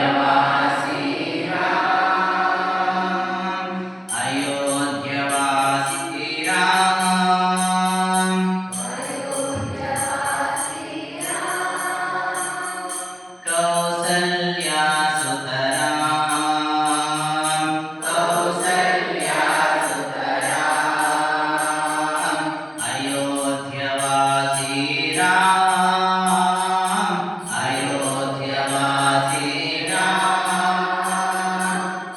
अयोध्यवासी Ram अयोध्यवासी Ram कौसल्यासुत Ram कौसल्यासुत Ram अयोध्यवासी Ram अयोध्यवासी Ram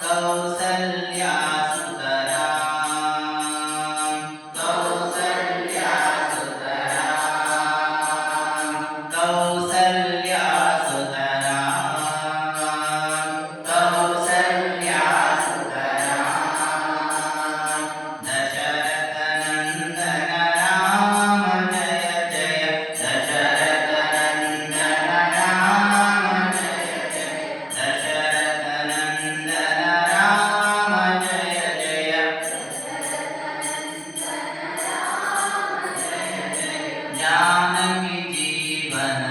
कौसल्यासुत Ram कौसल्यासुत Ram कौसल्यासुत Ram कौसल्यासुत Ram Dasharathnandan Ram Jai Jai Dasharathnandan Ram Jai Jai Dasharathnandan Ram Jai Jai Janaki Jeevan